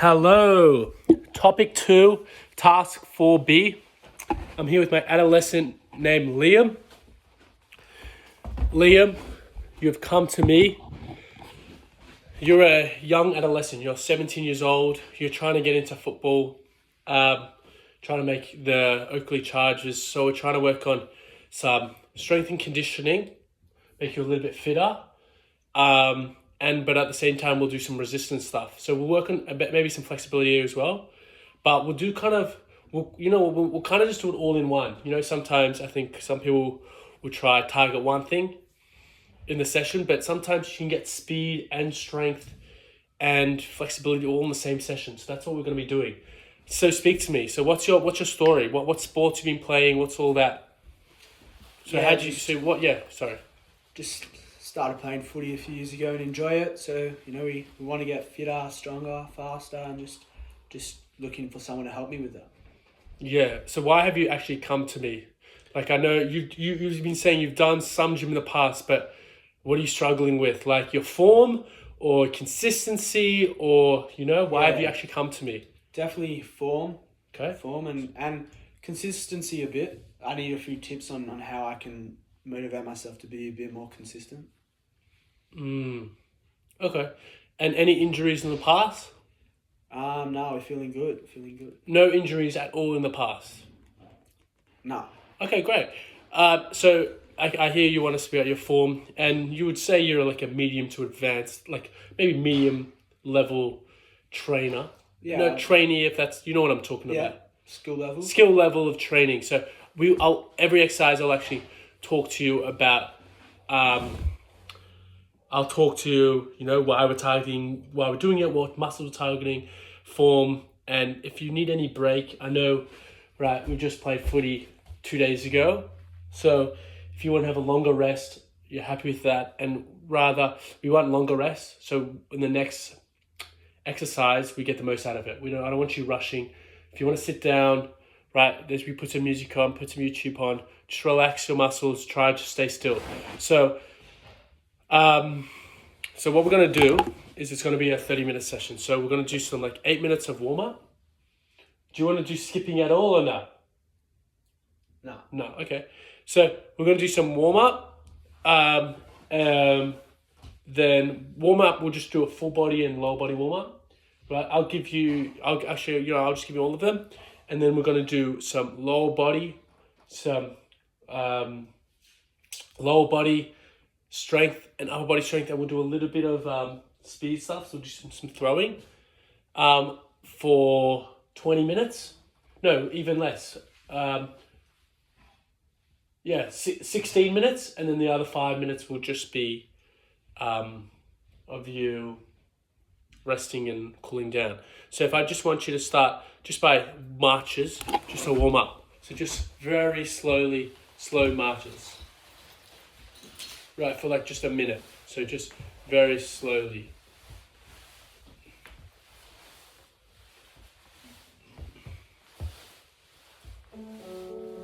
Hello. Topic 2, task 4B. I'm here with my adolescent named Liam. Liam, you have come to me. You're a young adolescent. You're 17 years old. You're trying to get into football, trying to make the Oakley Chargers. So we're trying to work on some strength and conditioning, make you a little bit fitter. But at the same time, we'll do some resistance stuff. So we'll work on a bit, maybe some flexibility as well. But we'll do we'll kind of just do it all in one. Sometimes I think some people will try target one thing in the session, but sometimes you can get speed and strength and flexibility all in the same session. So that's what we're going to be doing. So speak to me. So what's your story? What sports you've been playing? What's all that? So Yeah, how'd you say what? Yeah, sorry. Just started playing footy a few years ago and enjoy it. So, we want to get fitter, stronger, faster, and just looking for someone to help me with that. Yeah. So why have you actually come to me? Like I know you've been saying you've done some gym in the past, but what are you struggling with? Like your form or consistency or why have you actually come to me? Definitely form. Okay. Form and consistency a bit. I need a few tips on how I can motivate myself to be a bit more consistent. Okay. And any injuries in the past? No, we're feeling good. No injuries at all in the past? No. Okay, great. So I hear you want to speak about your form, and you would say you're like a medium to advanced, like maybe medium level trainer. Yeah. No, trainee, if that's, what I'm talking Yeah. about. Skill level. Skill level of training. So every exercise I'll actually talk to you about. I'll talk to you, why we're targeting, why we're doing it, what muscles we're targeting, form, and if you need any break, I know, right, we just played footy 2 days ago, so if you want to have a longer rest, you're happy with that, and rather, we want longer rest, so in the next exercise, we get the most out of it. I don't want you rushing. If you want to sit down, right, we put some music on, put some YouTube on, just relax your muscles, try to stay still. So what we're going to do is it's going to be a 30-minute session. So we're going to do some 8 minutes of warm-up. Do you want to do skipping at all or no? No. No, okay. So we're going to do some warm-up. Then warm-up, we'll just do a full body and lower body warm-up. Right, I'll just give you all of them. And then we're going to do some lower body, strength and upper body strength, and we'll do a little bit of speed stuff. So we'll do some throwing for 20 minutes. No, even less. 16 minutes, and then the other 5 minutes will just be of you resting and cooling down. So if I just want you to start just by marches, just to warm up. So just very slowly, slow marches. Right, for just a minute. So just very slowly.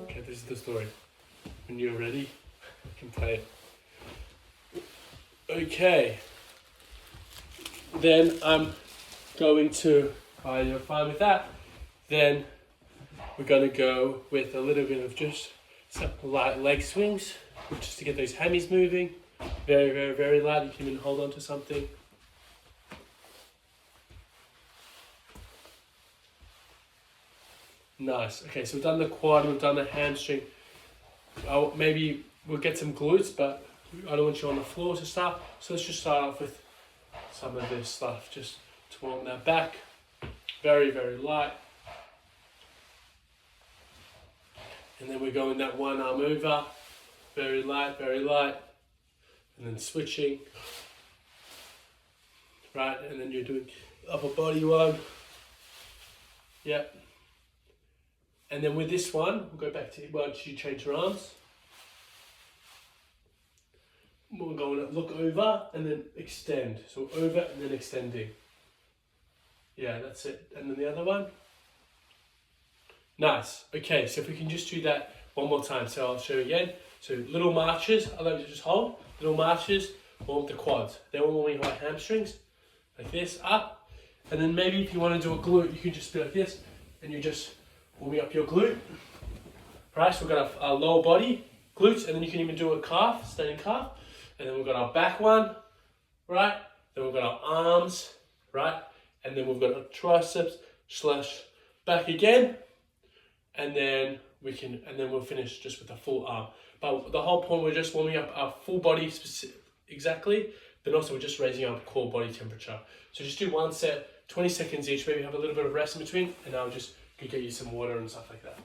Okay, this is the story. When you're ready, you can play it. Okay. Then I'm going to, you're fine with that, then we're going to go with a little bit of just some light leg swings, just to get those hammies moving. Very, very, very light. You can even hold on to something. Nice. Okay, so we've done the quad, we've done the hamstring. Maybe we'll get some glutes, but I don't want you on the floor to start. So let's just start off with some of this stuff, just to warm that back. Very, very light. And then we're going that one arm over. Very light, and then switching, right, and then you're doing upper body one, yep, and then with this one, we'll go back to, once you change your arms, we're going to look over and then extend, so over and then extending, yeah, that's it, and then the other one, nice, okay, so if we can just do that one more time, so I'll show you again. So little marches, I like to just hold, little marches, warm up the quads. Then we're warming our hamstrings, like this, up, And then maybe if you want to do a glute, you can just do like this, and you just warming up your glute. Right, so we've got our lower body, glutes, and then you can even do a calf, standing calf. And then we've got our back one, right? Then we've got our arms, right? And then we've got our triceps / back again. And then we'll finish just with a full arm. But the whole point, we're just warming up our full body exactly, but also we're just raising our core body temperature. So just do one set, 20 seconds each, maybe have a little bit of rest in between, and I'll just go get you some water and stuff like that.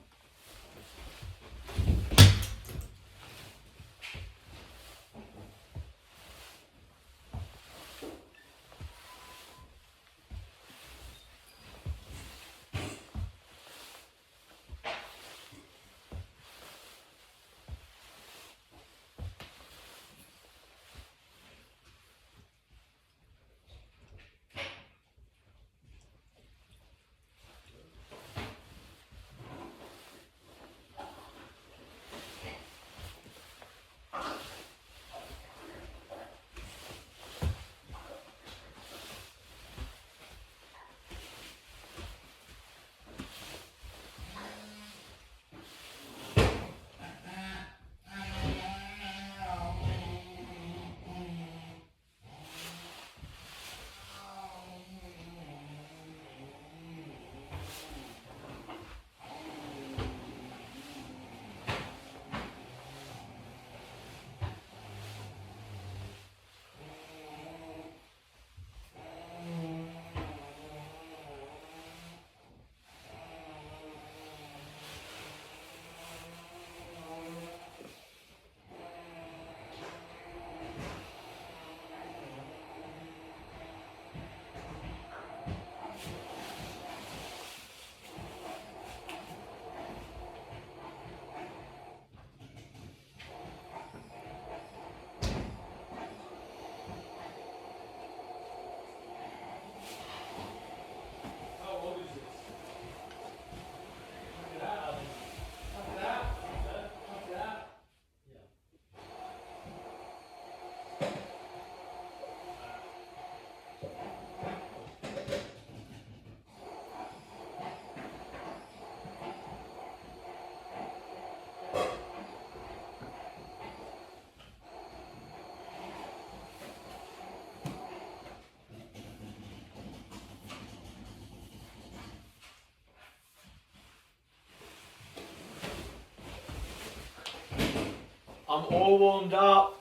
I'm all warmed up.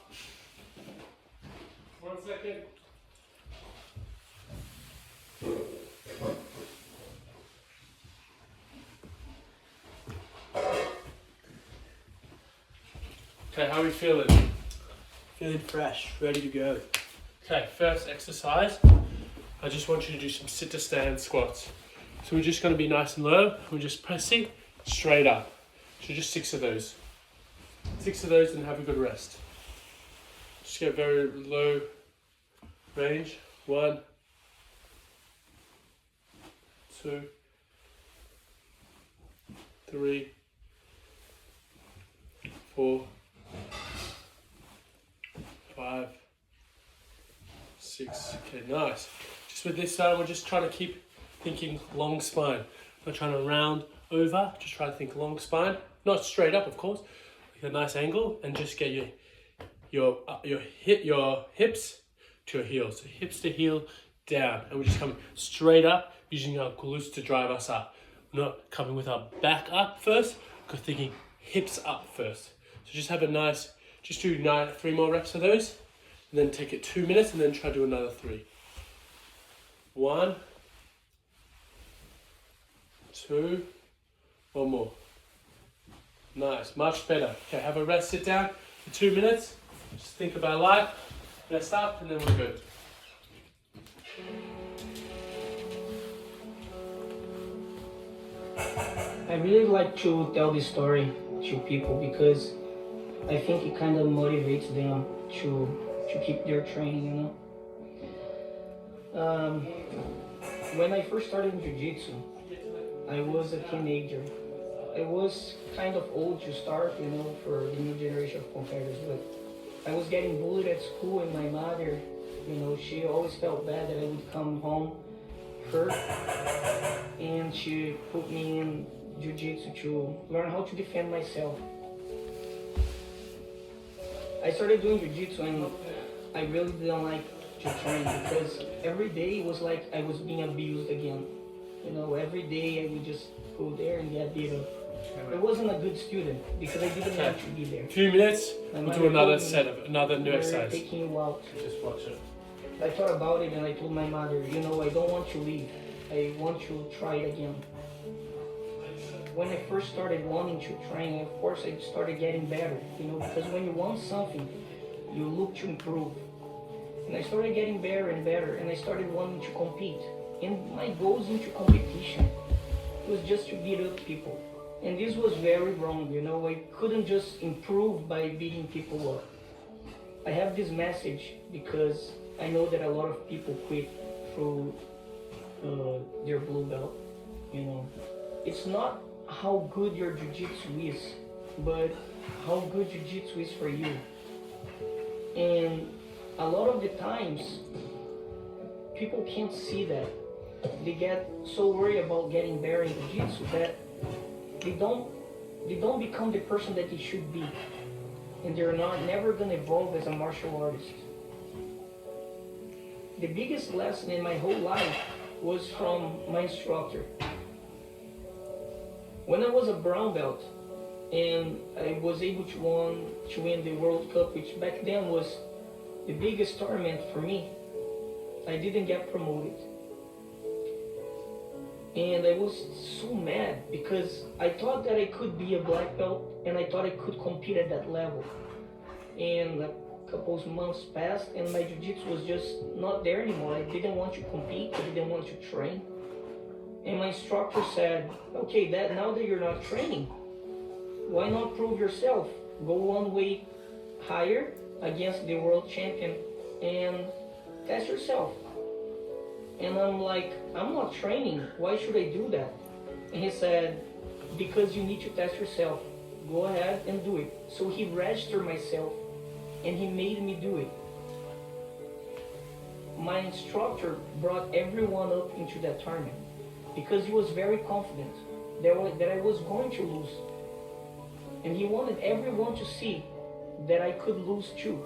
1 second. Okay, how are we feeling? Feeling fresh, ready to go. Okay, first exercise, I just want you to do some sit to stand squats. So we're just going to be nice and low. We're just pressing straight up. So just 6 of those. 6 of those and have a good rest. Just get very low range. 1, 2, 3, 4, 5, 6. Okay, nice. Just with this side, we're just trying to keep thinking long spine. Not trying to round over, just try to think long spine. Not straight up, of course. Like a nice angle, and just get your hips to your heels. So hips to heel down, and we're just coming straight up, using our glutes to drive us up. We're not coming with our back up first, because thinking hips up first. So just have a nice, just do 3 more reps of those, and then take it 2 minutes, and then try to do another 3. 1, 2, 1 more. Nice, much better. Okay, have a rest, sit down for 2 minutes. Just think about life, rest up, and then we're good. I really like to tell this story to people because I think it kind of motivates them to keep their training, you know. When I first started in Jiu-Jitsu, I was a teenager. I was kind of old to start, you know, for the new generation of competitors, but I was getting bullied at school, and my mother, you know, she always felt bad that I would come home her, and she put me in jiu-jitsu to learn how to defend myself. I started doing jiu-jitsu and I really didn't like to train because every day it was like I was being abused again. You know, every day I would just go there and get beat up. I wasn't a good student because I didn't want to be there. Few minutes, My we'll mother do another told me, set of another new "We're exercise. taking you out." Just watch it. I thought about it and I told my mother, you know, I don't want to leave. I want to try it again. When I first started wanting to train, of course I started getting better, you know, because when you want something, you look to improve. And I started getting better and better, and I started wanting to compete. And my goals into competition was just to beat up people. And this was very wrong, you know, I couldn't just improve by beating people up. I have this message because I know that a lot of people quit through their blue belt, you know. It's not how good your jiu-jitsu is, but how good jiu-jitsu is for you. And a lot of the times, people can't see that. They get so worried about getting better in jiu-jitsu that they don't become the person that they should be. And they're never gonna evolve as a martial artist. The biggest lesson in my whole life was from my instructor. When I was a brown belt and I was able to win the World Cup, which back then was the biggest tournament for me, I didn't get promoted. And I was so mad because I thought that I could be a black belt and I thought I could compete at that level. And a couple of months passed and my jiu-jitsu was just not there anymore. I didn't want to compete, I didn't want to train. And my instructor said, okay, now that you're not training, why not prove yourself? Go one weight higher against the world champion and test yourself. And I'm like, I'm not training, why should I do that? And he said, because you need to test yourself. Go ahead and do it. So he registered myself and he made me do it. My instructor brought everyone up into that tournament because he was very confident that I was going to lose. And he wanted everyone to see that I could lose too.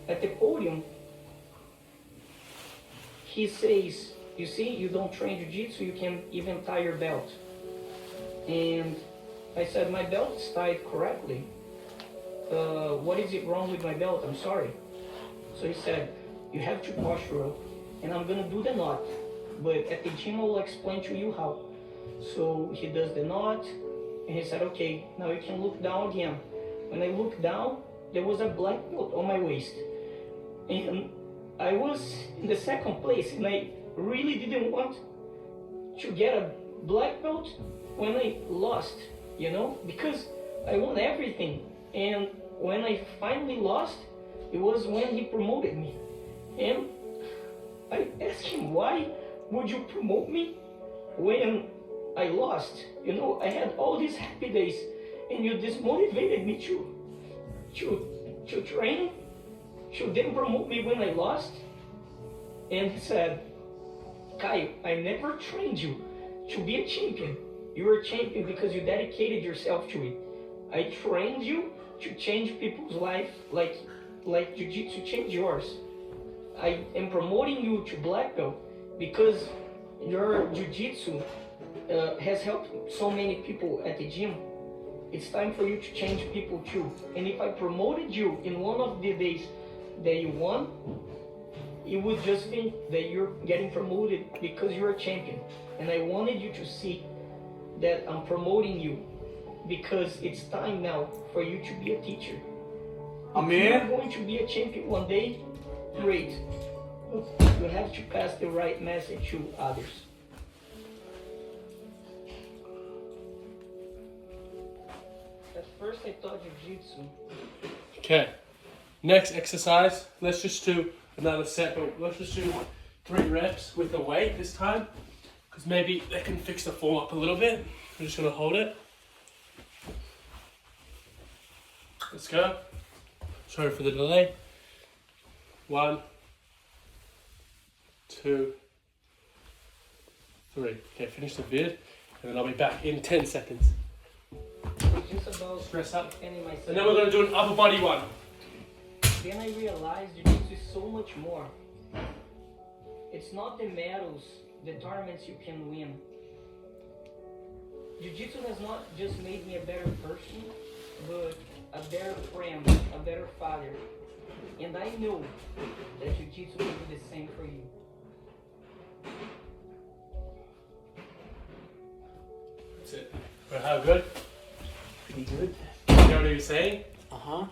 At the podium, he says, you see, you don't train jiu-jitsu, you can't even tie your belt. And I said, my belt is tied correctly. What is it wrong with my belt? I'm sorry. So he said, you have to posture up, and I'm gonna do the knot. But at the gym, I will explain to you how. So he does the knot, and he said, okay, now you can look down again. When I looked down, there was a black belt on my waist. And I was in the second place, and I really didn't want to get a black belt when I lost, you know, because I won everything. And when I finally lost, it was when he promoted me. And I asked him, why would you promote me when I lost? You know, I had all these happy days, and you dismotivated me to train, to then promote me when I lost. And he said, Caio, I never trained you to be a champion. You were a champion because you dedicated yourself to it. I trained you to change people's life like jiu-jitsu changed yours. I am promoting you to black belt because your jiu-jitsu has helped so many people at the gym. It's time for you to change people too. And if I promoted you in one of the days that you won, it would just think that you're getting promoted because you're a champion. And I wanted you to see that I'm promoting you because it's time now for you to be a teacher. If you're going to be a champion one day, great. You have to pass the right message to others. At first I thought jiu-jitsu. Okay, next exercise, let's just do another set, but let's just do 3 reps with the weight this time, because maybe they can fix the form up a little bit. I'm just gonna hold it. Let's go. Sorry for the delay. 1, 2, 3. Okay, finish the vid, and then I'll be back in 10 seconds. It's just about Press up. defending myself. And then we're going to do an upper body one. Then I realized jiu-jitsu is so much more. It's not the medals, the tournaments you can win. Jiu-jitsu has not just made me a better person, but a better friend, a better father. And I know that jiu-jitsu will do the same for you. That's it. Well, how good? Pretty good. You know what he was saying? Uh-huh.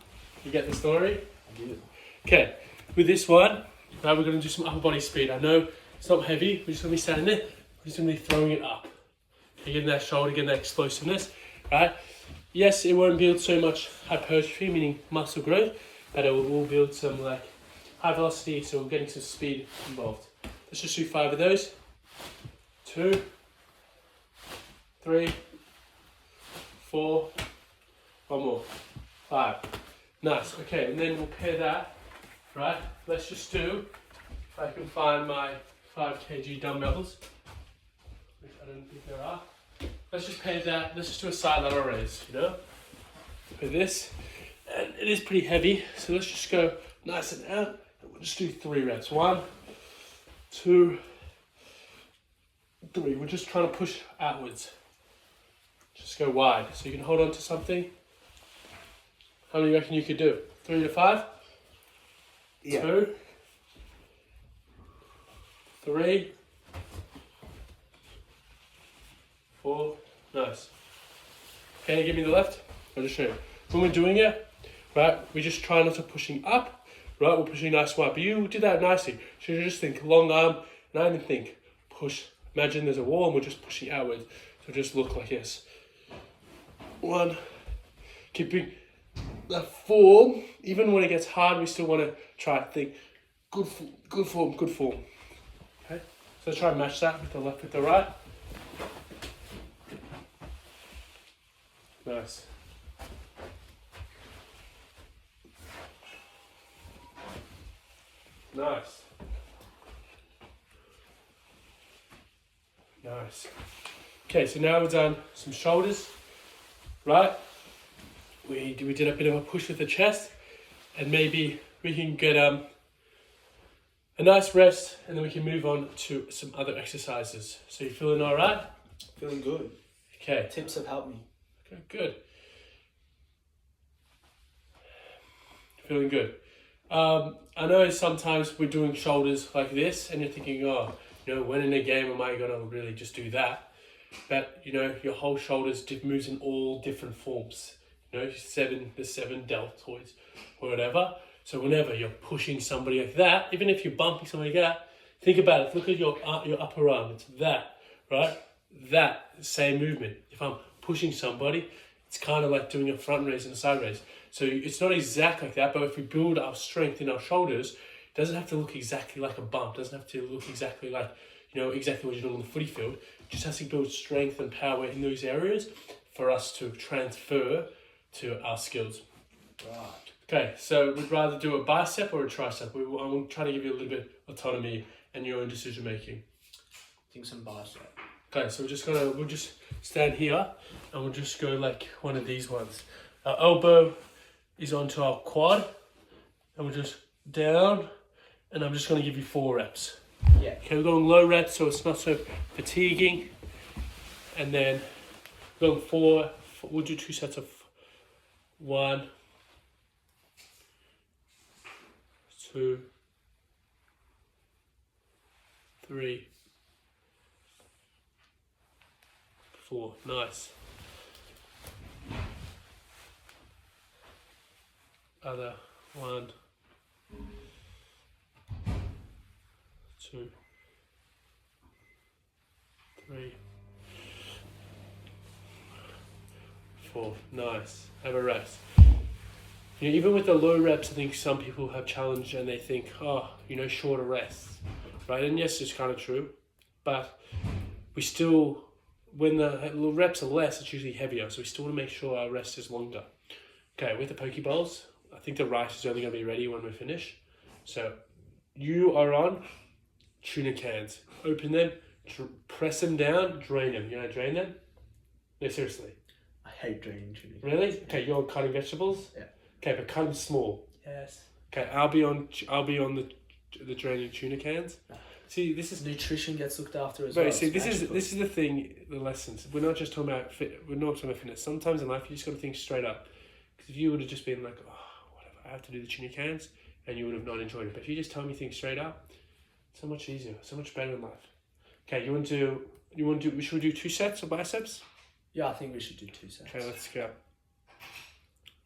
You get the story? I do. Okay, with this one, now we're going to do some upper body speed. I know it's not heavy, we're just going to be standing there, we're just going to be throwing it up. Okay, getting that shoulder, getting that explosiveness, right? Yes, it won't build so much hypertrophy, meaning muscle growth, but it will build some like high velocity, so we're getting some speed involved. Let's just do 5 of those. 2, 3, 4, one more, 5. Nice, okay, and then we'll pair that, right? Let's just do, if I can find my 5 kg dumbbells, which I don't think there are. Let's just pair that, let's just do a side lateral raise, you know? With this, and it is pretty heavy, so let's just go nice and out, and we'll just do 3 reps. 1, 2, 3. We're just trying to push outwards. Just go wide, so you can hold on to something. How many do you reckon you could do? 3 to 5? Yeah. 2, 3, 4. Nice. Okay, give me the left. I'll just show you. When we're doing it, right, we just try not to pushing up, right? We're pushing nice wide, but you did that nicely. So you just think long arm, and I even think push. Imagine there's a wall and we're just pushing outwards. So just look like this. 1, keeping that form. Even when it gets hard, we still want to try to think good form. Okay, so try and match that with the left with the right. Nice. Nice. Nice. Okay, so now we've done some shoulders, right? We did a bit of a push with the chest, and maybe we can get a nice rest, and then we can move on to some other exercises. So you feeling all right? Feeling good. Okay. Tips have helped me. Okay, good. Feeling good. I know sometimes we're doing shoulders like this, and you're thinking, oh, you know, when in a game am I gonna really just do that? But you know, your whole shoulders moves in all different forms. You know, the 7 deltoids or whatever. So whenever you're pushing somebody like that, even if you're bumping somebody like that, think about it. Look at your upper arm. It's that, right? That same movement. If I'm pushing somebody, it's kind of like doing a front raise and a side raise. So it's not exact like that, but if we build our strength in our shoulders, it doesn't have to look exactly like a bump. It doesn't have to look exactly like, you know, exactly what you're doing on the footy field. It just has to build strength and power in those areas for us to transfer to our skills. Right. Okay, so we'd rather do a bicep or a tricep. I'm trying to give you a little bit of autonomy and your own decision making. I think some bicep. Okay, so we'll just stand here and we'll just go like one of these ones. Our elbow is onto our quad and we're just down, and I'm just gonna give you 4 reps. Yeah. Okay, we're going low reps so it's not so fatiguing. And then we're going 4, we'll do 2 sets of 1, 2, 3, 4. Nice. Other 1, 2, 3, 4. Nice. Have a rest. You know, even with the low reps, I think some people have challenged and they think, oh, you know, shorter rests, right? And yes, it's kind of true, but we still, when the reps are less, it's usually heavier, so we still want to make sure our rest is longer. Okay, with the Pokeballs, I think the rice is only going to be ready when we finish. So you are on tuna cans. Open them, press them down, drain them. You know how to drain them? No, seriously. I hate draining tuna. Really? Okay, you're cutting vegetables? Yeah. Okay, but cut them small. Yes. Okay, I'll be on the draining tuna cans. See, this is Nutrition gets looked after as no. well. See, It's this magical. is the thing. The lessons. We're not just talking about fit. We're not talking about fitness. Sometimes in life, you just got to think straight up. Because if you would have just been like, oh, whatever, I have to do the tuna cans, and you would have not enjoyed it. But if you just tell me things straight up, so much easier, so much better in life. Okay, you want to do? Should we do 2 sets of biceps? Yeah, I think we should do 2 sets. Okay, let's go.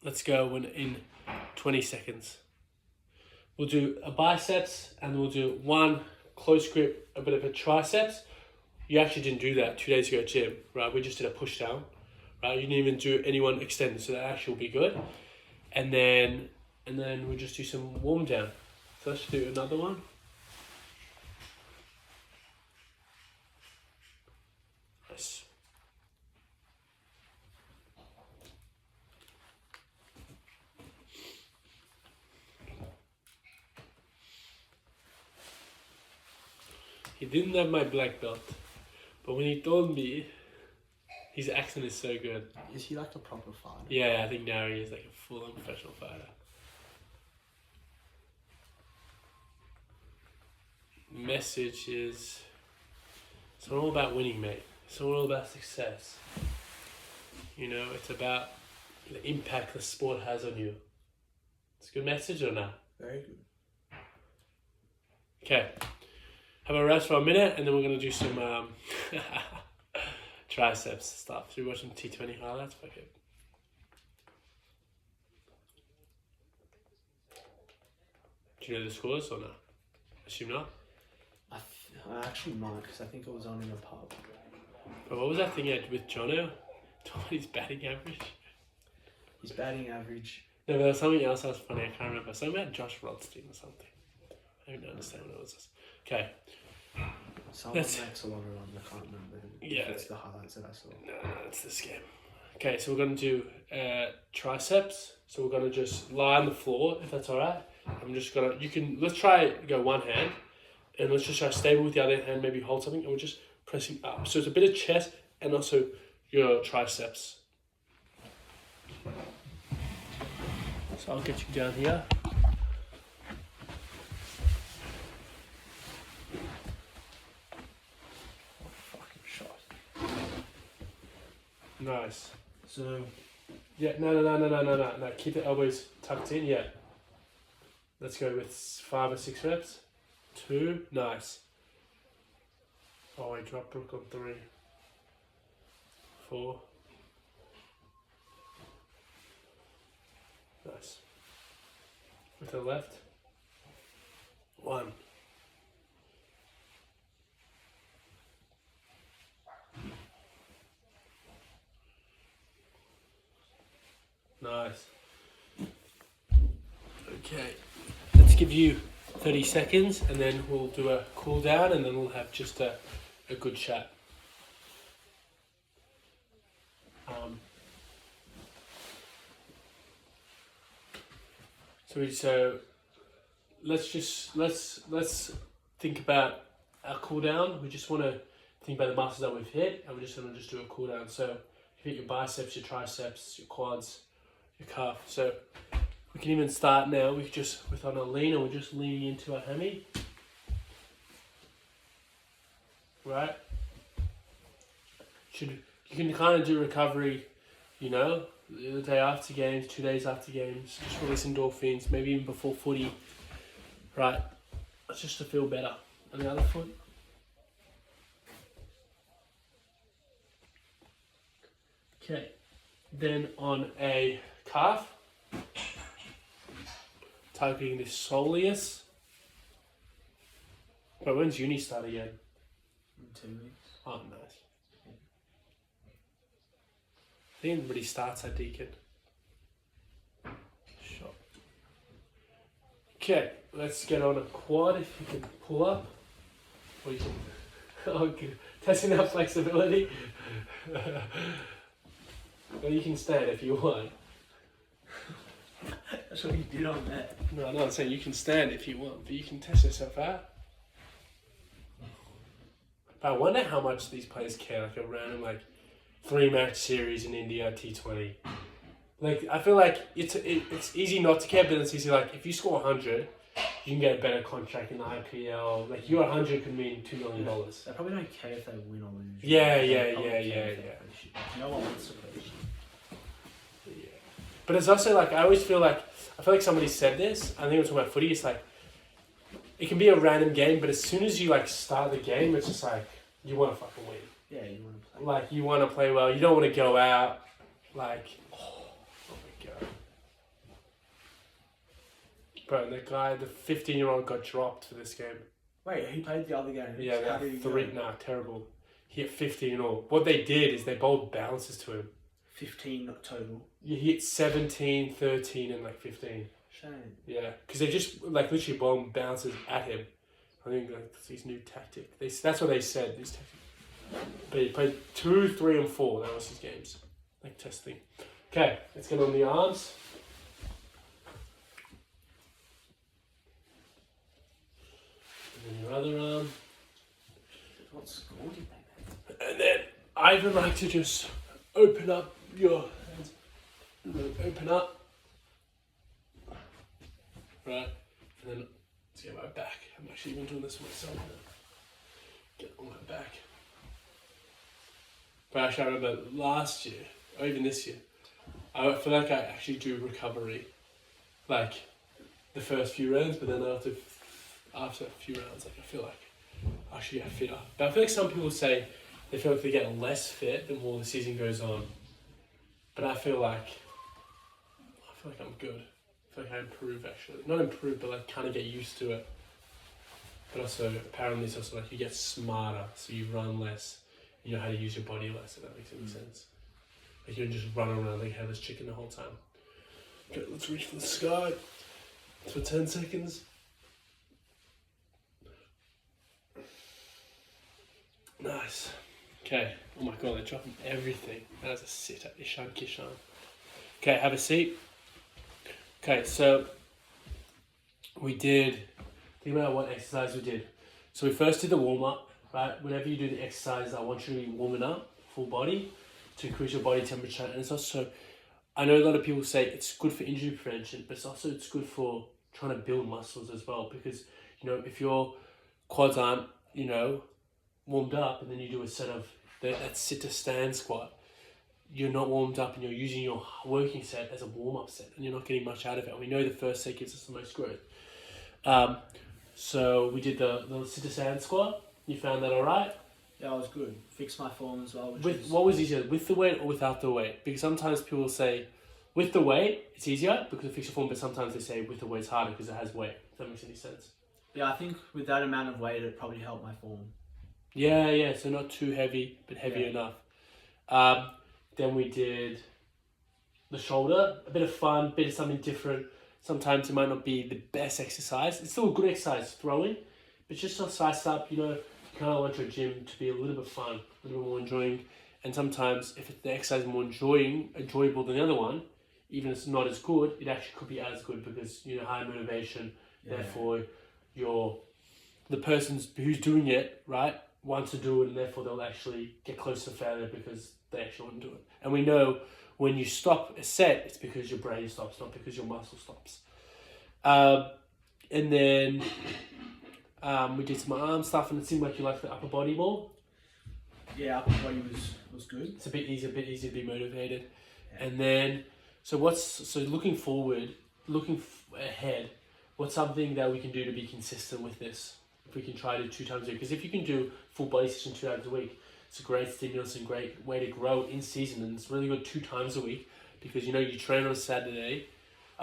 Let's go in 20 seconds. We'll do a biceps and we'll do 1 close grip, a bit of a triceps. You actually didn't do that 2 days ago at gym, right? We just did a push down, right? You didn't even do anyone extended, so that actually will be good. And then we'll just do some warm down. So let's do another one. Nice. He didn't have my black belt, but when he told me, his accent is so good. Is he like a proper fighter? Yeah, I think now he is like a full-on professional fighter. Message is, it's not all about winning, mate. It's not all about success. You know, it's about the impact the sport has on you. It's a good message or not? Very good. Okay. Have a rest for a minute and then we're going to do some triceps stuff. Should we watch some T20 highlights? Fuck it. Do you know the scores or not? Assume not. I actually might, because I think it was on in a pub. But what was that thing you had with Jono? His batting average? His batting average. No, but there was something else that was funny. I can't remember. Something about Josh Rodstein or something. I don't understand what it was. Okay. Someone That's- makes a lot of runs. I can't remember who. Yeah. It's the highlights that I saw. No, it's this game. Okay, so we're going to do triceps. So we're going to just lie on the floor, if that's all right. I'm just going to, let's try go one hand. And let's just try stable with the other hand, maybe hold something. And we're just pressing up. So it's a bit of chest and also your triceps. So I'll get you down here. Fucking shot. Nice. So, Yeah, no. Keep the elbows tucked in, yeah. Let's go with 5 or 6 reps. 2, nice. Oh, I dropped Brooke on 3. 4. Nice. With the left. 1. Nice. Okay, let's give you 30 seconds and then we'll do a cool down and then we'll have just a good chat. So let's think about our cool down. We just want to think about the muscles that we've hit and we're just going to do a cool down. So you hit your biceps, your triceps, your quads, your calf. So we can even start now. We just with on a lean, and we're just leaning into our hammy, right? You can kind of do recovery, you know, the day after games, 2 days after games, just release endorphins, maybe even before footy, right? It's just to feel better. On the other foot. Okay, then on a calf. Targeting the soleus. But when's uni start again? in 2 weeks. Oh, nice. I think everybody starts at Deacon. Sure. Okay, let's get on a quad if you can pull up. Or you can. Okay, testing out flexibility. Or you can stand if you want. That's what you did on that. No, I'm not saying you can stand if you want, but you can test yourself out. But I wonder how much these players care, like a random like 3-match series in India T20. Like I feel like it's easy not to care, but it's easy like if you score 100, you can get a better contract in the IPL. Like your 100 could mean $2 million. They probably don't care if they win or lose. Yeah. No one wants to play. Yeah. But it's also like I feel like somebody said this. I think it was about footy. It's like it can be a random game, but as soon as you like start the game, it's just like you want to fucking win. Yeah, you want to play. Like you want to play well. You don't want to go out like oh my god. Bro, the 15-year-old got dropped for this game. Wait, he played the other game. Yeah, How did he three. go? Nah, terrible. He hit 15 all. What they did is they bowled bounces to him. 15 total. You hit 17, 13, and like 15. Shame. Yeah, because they just like literally bowling bounces at him. I think like that's his new tactic. That's what they said. This tactic. But he played 2, 3, and 4. That was his games. Like testing. Okay, let's get on the arms. And then your other arm. What score did they make? And then I would like to just open up your hands. Open up. Right. And then let's get my back. I'm actually even doing this myself now. Get on my back. But actually I remember last year, or even this year, I feel like I actually do recovery. Like the first few rounds, but then after a few rounds, like I feel like I actually get fitter. But I feel like some people say they feel like they get less fit the more the season goes on. But I feel like I'm good. I feel like I improve actually. Not improve, but like kind of get used to it. But also apparently it's also like you get smarter, so you run less. You know how to use your body less, if that makes any sense. Like you don't just run around like a headless chicken the whole time. Okay, let's reach for the sky for 10 seconds. Nice. Okay. Oh my god, they're dropping everything. That was a sitter. Ishan Kishan. Okay, have a seat. Okay, so we did. Think about what exercise we did. So we first did the warm up, right? Whenever you do the exercise, I want you to be warming up full body to increase your body temperature. And it's also, I know a lot of people say it's good for injury prevention, but it's good for trying to build muscles as well. Because, you know, if your quads aren't, you know, warmed up and then you do a set of that sit to stand squat, you're not warmed up and you're using your working set as a warm-up set and you're not getting much out of it. And we know the first set gives us the most growth. So we did the sit to stand squat. You found that all right? Yeah, it was good. Fixed my form as well. What was easier, with the weight or without the weight? Because sometimes people say with the weight it's easier because it fixes your form, but sometimes they say with the weight it's harder because it has weight. If that makes any sense. Yeah, I think with that amount of weight it probably helped my form. Yeah, so not too heavy, but heavy enough. Then we did the shoulder, a bit of fun, bit of something different. Sometimes it might not be the best exercise. It's still a good exercise, throwing, but just to spice up, you know, you kind of want your gym to be a little bit fun, a little bit more enjoying. And sometimes if the exercise is more enjoyable than the other one, even if it's not as good, it actually could be as good because, you know, high motivation, therefore the person who's doing it, right, wants to do it and therefore they'll actually get close to failure because they actually want to do it. And we know when you stop a set, it's because your brain stops, not because your muscle stops. And then we did some arm stuff and it seemed like you liked the upper body more. Yeah, upper body was good. It's a bit easier to be motivated. Yeah. And then, so looking forward, ahead, what's something that we can do to be consistent with this? If we can try to do 2 times a week, because if you can do full body session 2 times a week, it's a great stimulus and great way to grow in season, and it's really good 2 times a week because, you know, you train on Saturday.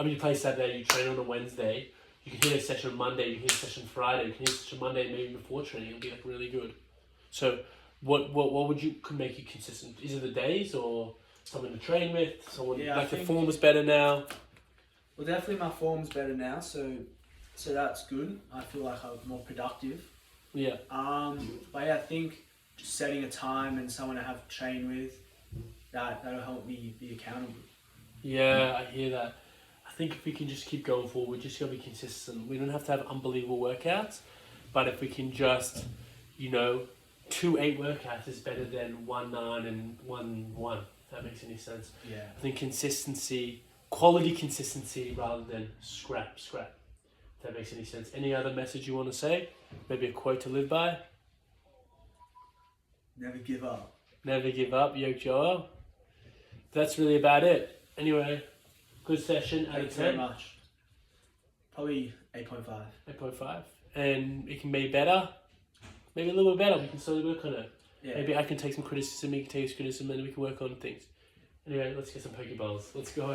You play Saturday, you train on a Wednesday. You can hit a session Monday, you can hit a session Friday, you can hit a session Monday, maybe before training. It'll be like really good. So, what could make you consistent? Is it the days or someone to train with? Someone the form is better now. Well, definitely my form's better now, so that's good. I feel like I'm more productive. Yeah. But yeah, I think just setting a time and someone to have to train with, that'll help me be accountable. Yeah, I hear that. I think if we can just keep going forward, we're just going to be consistent. We don't have to have unbelievable workouts, but if we can just, you know, 2 8 workouts is better than 1 9 and 1 1. If that makes any sense. Yeah. I think consistency, quality consistency rather than scrap. If that makes any sense. Any other message you want to say? Maybe a quote to live by? Never give up. Never give up, Yoke Joel. That's really about it. Anyway, good session out of Thanks very 10. much. Probably 8.5. 8.5. And it can be better. Maybe a little bit better. We can slowly work on it. Yeah. Maybe I can take some criticism, you can take some criticism, and we can work on things. Anyway, let's get some Pokeballs. Let's go.